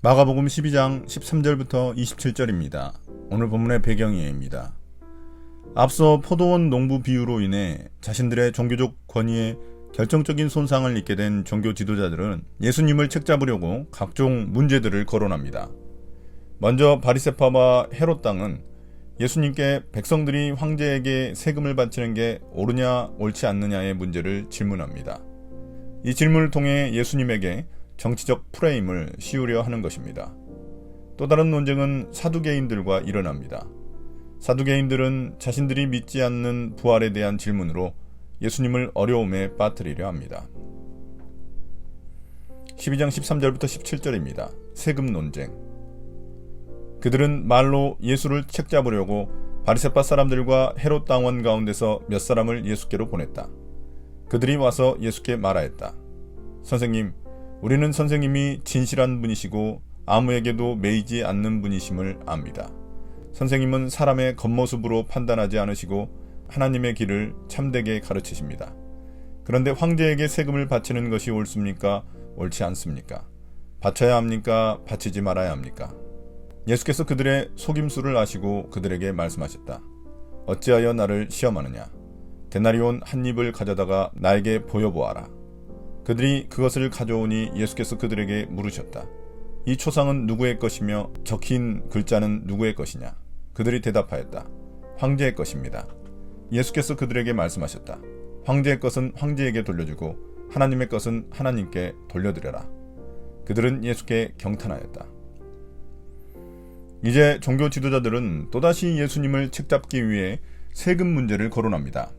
마가복음 12장 13절부터 27절입니다. 오늘 본문의 배경이입니다. 앞서 포도원 농부 비유로 인해 자신들의 종교적 권위에 결정적인 손상을 입게 된 종교 지도자들은 예수님을 책잡으려고 각종 문제들을 거론합니다. 먼저 바리새파와 헤롯 당은 예수님께 백성들이 황제에게 세금을 바치는 게 옳으냐 옳지 않느냐의 문제를 질문합니다. 이 질문을 통해 예수님에게 정치적 프레임을 씌우려 하는 것입니다. 또 다른 논쟁은 사두개인들과 일어납니다. 사두개인들은 자신들이 믿지 않는 부활에 대한 질문으로 예수님을 어려움에 빠뜨리려 합니다. 12장 13절부터 17절입니다. 세금 논쟁. 그들은 말로 예수를 책잡으려고 바리새파 사람들과 헤롯 당원 가운데서 몇 사람을 예수께로 보냈다. 그들이 와서 예수께 말하였다. 선생님, 우리는 선생님이 진실한 분이시고 아무에게도 매이지 않는 분이심을 압니다. 선생님은 사람의 겉모습으로 판단하지 않으시고 하나님의 길을 참되게 가르치십니다. 그런데 황제에게 세금을 바치는 것이 옳습니까? 옳지 않습니까? 바쳐야 합니까? 바치지 말아야 합니까? 예수께서 그들의 속임수를 아시고 그들에게 말씀하셨다. 어찌하여 나를 시험하느냐? 데나리온 한 입을 가져다가 나에게 보여보아라. 그들이 그것을 가져오니 예수께서 그들에게 물으셨다. 이 초상은 누구의 것이며 적힌 글자는 누구의 것이냐? 그들이 대답하였다. 황제의 것입니다. 예수께서 그들에게 말씀하셨다. 황제의 것은 황제에게 돌려주고 하나님의 것은 하나님께 돌려드려라. 그들은 예수께 경탄하였다. 이제 종교 지도자들은 또다시 예수님을 책잡기 위해 세금 문제를 거론합니다.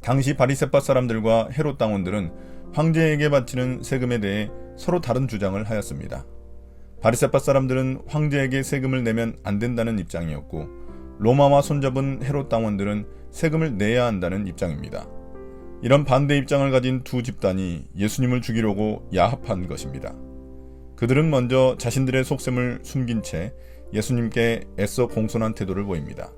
당시 바리새파 사람들과 헤롯 당원들은 황제에게 바치는 세금에 대해 서로 다른 주장을 하였습니다. 바리새파 사람들은 황제에게 세금을 내면 안 된다는 입장이었고, 로마와 손잡은 헤롯 당원들은 세금을 내야 한다는 입장입니다. 이런 반대 입장을 가진 두 집단이 예수님을 죽이려고 야합한 것입니다. 그들은 먼저 자신들의 속셈을 숨긴 채 예수님께 애써 공손한 태도를 보입니다.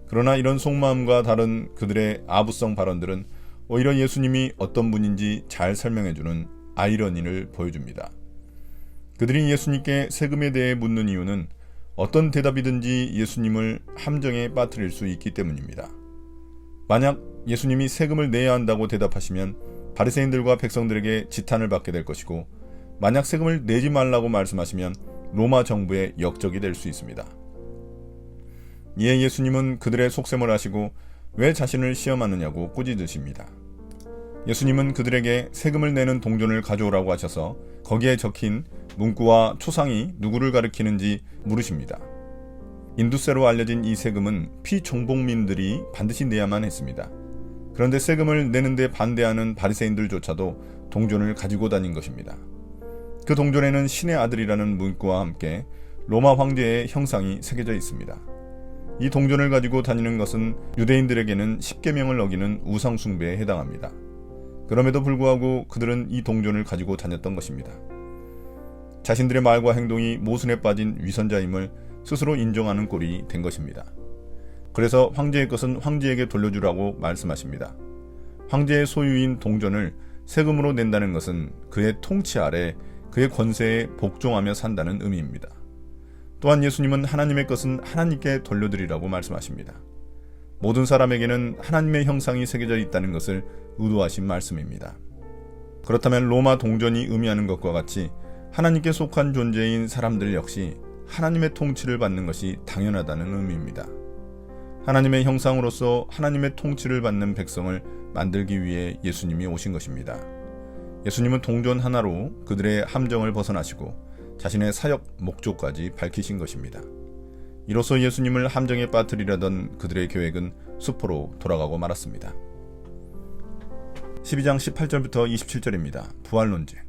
그러나 이런 속마음과 다른 그들의 아부성 발언들은 오히려 예수님이 어떤 분인지 잘 설명해주는 아이러니를 보여줍니다. 그들이 예수님께 세금에 대해 묻는 이유는 어떤 대답이든지 예수님을 함정에 빠뜨릴 수 있기 때문입니다. 만약 예수님이 세금을 내야 한다고 대답하시면 바리새인들과 백성들에게 지탄을 받게 될 것이고, 만약 세금을 내지 말라고 말씀하시면 로마 정부의 역적이 될 수 있습니다. 이에 예수님은 그들의 속셈을 아시고 왜 자신을 시험하느냐고 꾸짖으십니다. 예수님은 그들에게 세금을 내는 동전을 가져오라고 하셔서 거기에 적힌 문구와 초상이 누구를 가리키는지 물으십니다. 인두세로 알려진 이 세금은 피종복민들이 반드시 내야만 했습니다. 그런데 세금을 내는데 반대하는 바리새인들조차도 동전을 가지고 다닌 것입니다. 그 동전에는 신의 아들이라는 문구와 함께 로마 황제의 형상이 새겨져 있습니다. 이 동전을 가지고 다니는 것은 유대인들에게는 십계명을 어기는 우상 숭배에 해당합니다. 그럼에도 불구하고 그들은 이 동전을 가지고 다녔던 것입니다. 자신들의 말과 행동이 모순에 빠진 위선자임을 스스로 인정하는 꼴이 된 것입니다. 그래서 황제의 것은 황제에게 돌려주라고 말씀하십니다. 황제의 소유인 동전을 세금으로 낸다는 것은 그의 통치 아래 그의 권세에 복종하며 산다는 의미입니다. 또한 예수님은 하나님의 것은 하나님께 돌려드리라고 말씀하십니다. 모든 사람에게는 하나님의 형상이 새겨져 있다는 것을 의도하신 말씀입니다. 그렇다면 로마 동전이 의미하는 것과 같이 하나님께 속한 존재인 사람들 역시 하나님의 통치를 받는 것이 당연하다는 의미입니다. 하나님의 형상으로서 하나님의 통치를 받는 백성을 만들기 위해 예수님이 오신 것입니다. 예수님은 동전 하나로 그들의 함정을 벗어나시고 자신의 사역 목적까지 밝히신 것입니다. 이로써 예수님을 함정에 빠뜨리려던 그들의 계획은 수포로 돌아가고 말았습니다. 12장 18절부터 27절입니다. 부활 논쟁.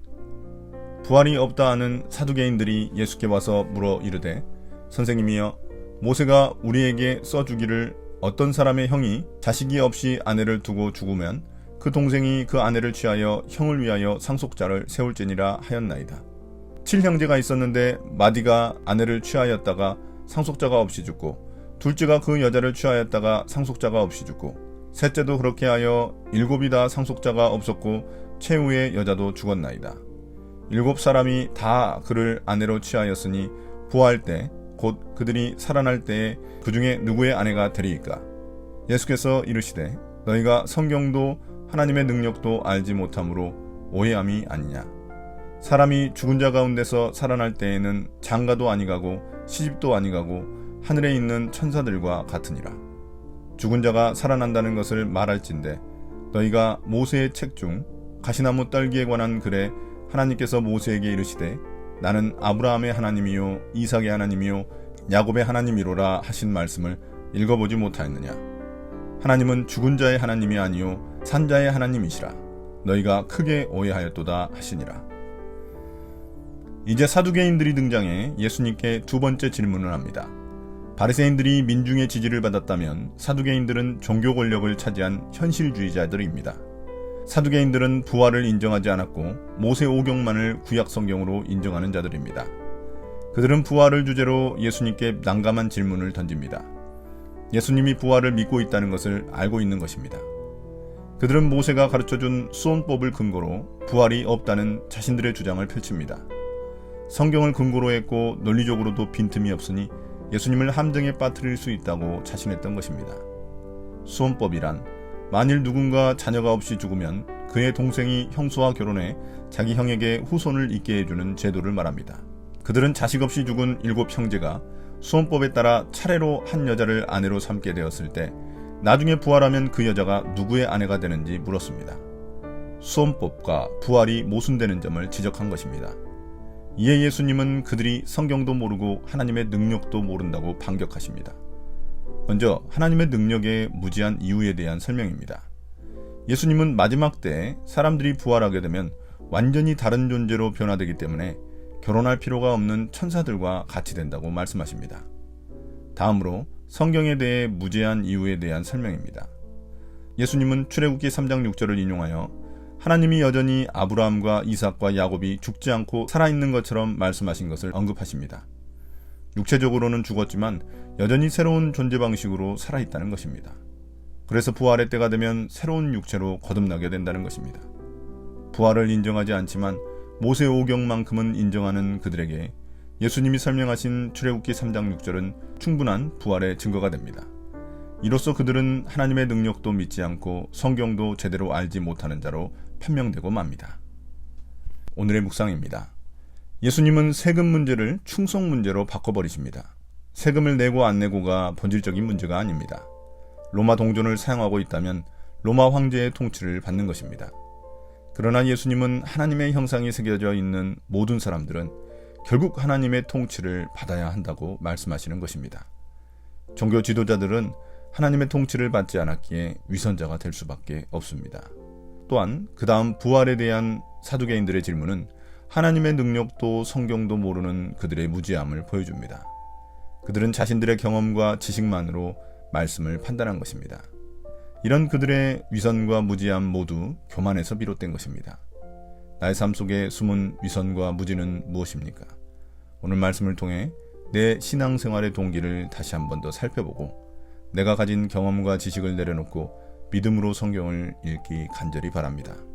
부활이 없다 하는 사두개인들이 예수께 와서 물어 이르되, 선생님이여, 모세가 우리에게 써주기를 어떤 사람의 형이 자식이 없이 아내를 두고 죽으면 그 동생이 그 아내를 취하여 형을 위하여 상속자를 세울지니라 하였나이다. 7형제가 있었는데 마디가 아내를 취하였다가 상속자가 없이 죽고, 둘째가 그 여자를 취하였다가 상속자가 없이 죽고, 셋째도 그렇게 하여 7이 다 상속자가 없었고 최후의 여자도 죽었나이다. 7사람이 다 그를 아내로 취하였으니 부활 때 곧 그들이 살아날 때에 그 중에 누구의 아내가 되리이까? 예수께서 이르시되 너희가 성경도 하나님의 능력도 알지 못함으로 오해함이 아니냐. 사람이 죽은 자 가운데서 살아날 때에는 장가도 아니가고 시집도 아니가고 하늘에 있는 천사들과 같으니라. 죽은 자가 살아난다는 것을 말할진대 너희가 모세의 책 중 가시나무 떨기에 관한 글에 하나님께서 모세에게 이르시되 나는 아브라함의 하나님이요 이삭의 하나님이요 야곱의 하나님이로라 하신 말씀을 읽어보지 못하였느냐. 하나님은 죽은 자의 하나님이 아니요 산자의 하나님이시라. 너희가 크게 오해하였도다 하시니라. 이제 사두개인들이 등장해 예수님께 두 번째 질문을 합니다. 바리새인들이 민중의 지지를 받았다면 사두개인들은 종교 권력을 차지한 현실주의자들입니다. 사두개인들은 부활을 인정하지 않았고 모세 오경만을 구약 성경으로 인정하는 자들입니다. 그들은 부활을 주제로 예수님께 난감한 질문을 던집니다. 예수님이 부활을 믿고 있다는 것을 알고 있는 것입니다. 그들은 모세가 가르쳐준 수온법을 근거로 부활이 없다는 자신들의 주장을 펼칩니다. 성경을 근거로 했고 논리적으로도 빈틈이 없으니 예수님을 함정에 빠뜨릴 수 있다고 자신했던 것입니다. 수온법이란 만일 누군가 자녀가 없이 죽으면 그의 동생이 형수와 결혼해 자기 형에게 후손을 있게 해주는 제도를 말합니다. 그들은 자식 없이 죽은 7 형제가 수온법에 따라 차례로 한 여자를 아내로 삼게 되었을 때 나중에 부활하면 그 여자가 누구의 아내가 되는지 물었습니다. 수온법과 부활이 모순되는 점을 지적한 것입니다. 이에 예수님은 그들이 성경도 모르고 하나님의 능력도 모른다고 반격하십니다. 먼저 하나님의 능력의 무지한 이유에 대한 설명입니다. 예수님은 마지막 때 사람들이 부활하게 되면 완전히 다른 존재로 변화되기 때문에 결혼할 필요가 없는 천사들과 같이 된다고 말씀하십니다. 다음으로 성경에 대해 무제한 이유에 대한 설명입니다. 예수님은 출애굽기 3장 6절을 인용하여 하나님이 여전히 아브라함과 이삭과 야곱이 죽지 않고 살아있는 것처럼 말씀하신 것을 언급하십니다. 육체적으로는 죽었지만 여전히 새로운 존재 방식으로 살아있다는 것입니다. 그래서 부활의 때가 되면 새로운 육체로 거듭나게 된다는 것입니다. 부활을 인정하지 않지만 모세 오경만큼은 인정하는 그들에게 예수님이 설명하신 출애굽기 3장 6절은 충분한 부활의 증거가 됩니다. 이로써 그들은 하나님의 능력도 믿지 않고 성경도 제대로 알지 못하는 자로 판명되고 맙니다. 오늘의 묵상입니다. 예수님은 세금 문제를 충성 문제로 바꿔버리십니다. 세금을 내고 안 내고가 본질적인 문제가 아닙니다. 로마 동전을 사용하고 있다면 로마 황제의 통치를 받는 것입니다. 그러나 예수님은 하나님의 형상이 새겨져 있는 모든 사람들은 결국 하나님의 통치를 받아야 한다고 말씀하시는 것입니다. 종교 지도자들은 하나님의 통치를 받지 않았기에 위선자가 될 수밖에 없습니다. 또한 그 다음 부활에 대한 사두개인들의 질문은 하나님의 능력도 성경도 모르는 그들의 무지함을 보여줍니다. 그들은 자신들의 경험과 지식만으로 말씀을 판단한 것입니다. 이런 그들의 위선과 무지함 모두 교만에서 비롯된 것입니다. 나의 삶 속에 숨은 위선과 무지는 무엇입니까? 오늘 말씀을 통해 내 신앙생활의 동기를 다시 한 번 더 살펴보고 내가 가진 경험과 지식을 내려놓고 믿음으로 성경을 읽기 간절히 바랍니다.